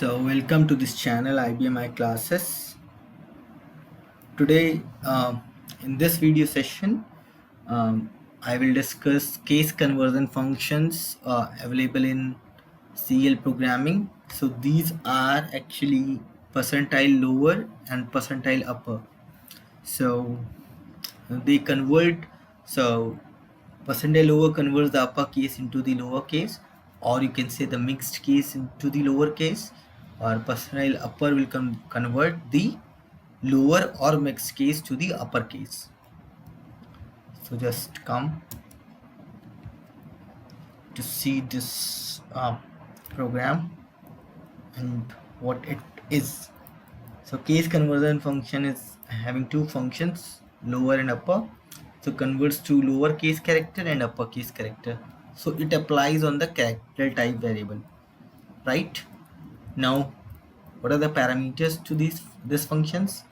So welcome to this channel IBMI classes. Today in this video session I will discuss case conversion functions available in CL programming. So these are actually percentile lower and percentile upper. So they convert, so percentile lower converts the upper case into the lower case, or you can say the mixed case into the lower case, or percentile upper will convert the lower or mixed case to the upper case. So just come to see this program and what it is. So case conversion function is having two functions, lower and upper. So converts to lower case character and upper case character. So it applies on the character type variable, right? Now, what are the parameters to these functions?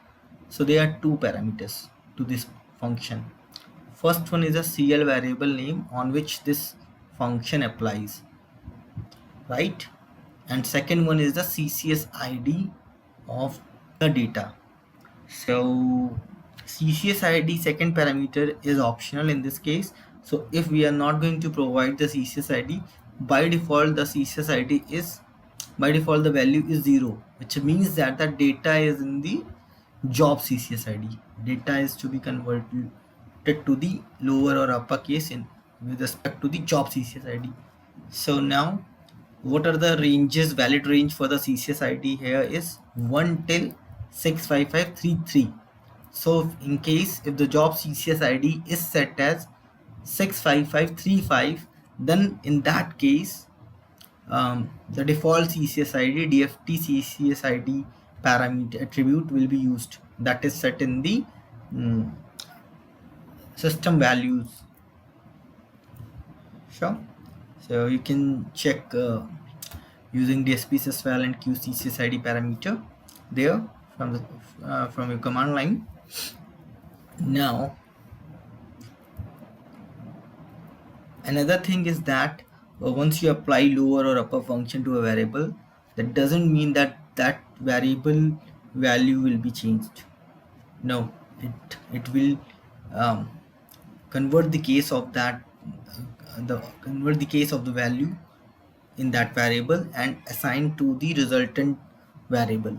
So there are two parameters to this function. First one is a CL variable name on which this function applies, right? And second one is the CCS ID of the data. So CCS ID second parameter is optional in this case. So if we are not going to provide the CCS ID, by default the CCS ID is, by default the value is 0, which means that the data is in the job CCS ID. Data is to be converted to the lower or upper case in with respect to the job CCS ID. So now what are the ranges? Valid range for the CCS ID here is 1 till 65533. So in case if the job CCS ID is set as 65535, then in that case the default CCS ID DFT CCS ID parameter attribute will be used, that is set in the system values. Sure. So you can check using DSP sysval and QCCS ID parameter there from your command line. Now another thing is that once you apply lower or upper function to a variable, that doesn't mean that that variable value will be changed. No, it will convert the case of that convert the case of the value in that variable and assign to the resultant variable.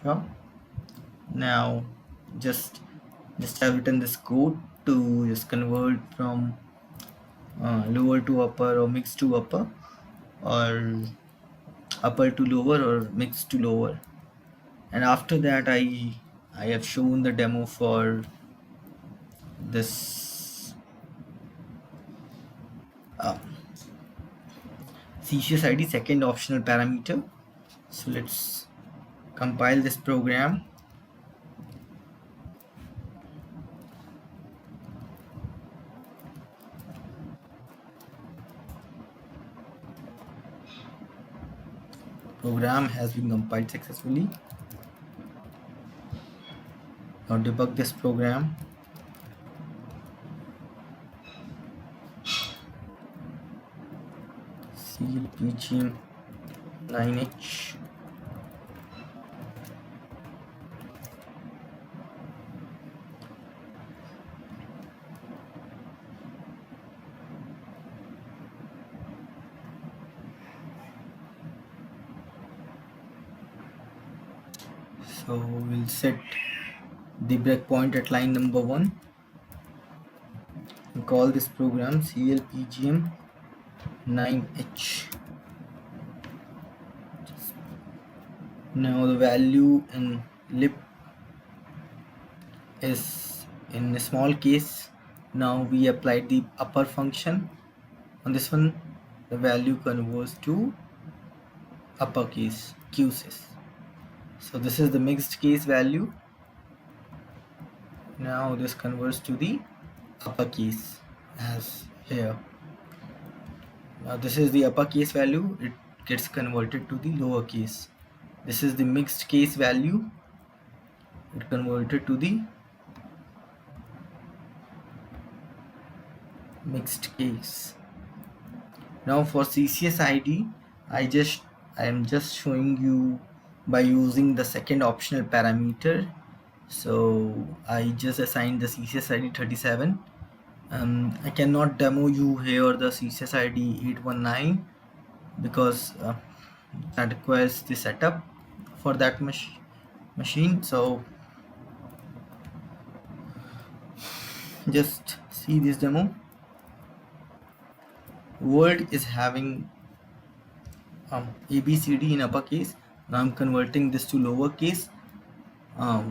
Sure. Now just have written this code to just convert from lower to upper or mixed to upper, or upper to lower or mixed to lower. And after that I have shown the demo for this CCS ID second optional parameter. So let's compile this program. Program has been compiled successfully. Now debug this program. CLPGM 9H. So we'll set the breakpoint at line number 1 and call this program CLPGM 9H. Now the value in lib is in a small case. Now we applied the upper function on this one, the value converts to uppercase QCS. So this is the mixed case value. Now this converts to the uppercase as here. Now this is the uppercase value, it gets converted to the lower case. This is the mixed case value, it converted to the mixed case. Now for CCS ID, I just I am just showing you by using the second optional parameter. So I just assigned the CCS ID 37. I cannot demo you here the CCS ID 819 because that requires the setup for that machine. So just see this demo. Word is having ABCD in uppercase. Now I'm converting this to lowercase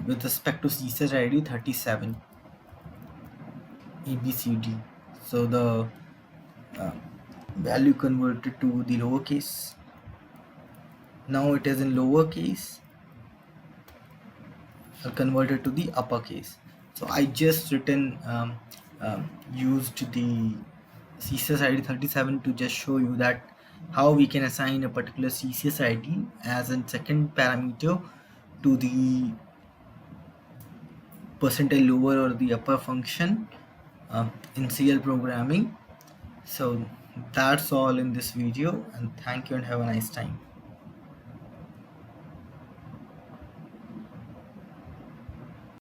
with respect to CSS ID 37 ABCD. So the value converted to the lowercase. Now it is in lowercase converted to the uppercase. So I just used the CSS ID 37 to just show you that how we can assign a particular CSS ID as a second parameter to the percentile lower or the upper function in CL programming. So that's all in this video, and thank you and have a nice time.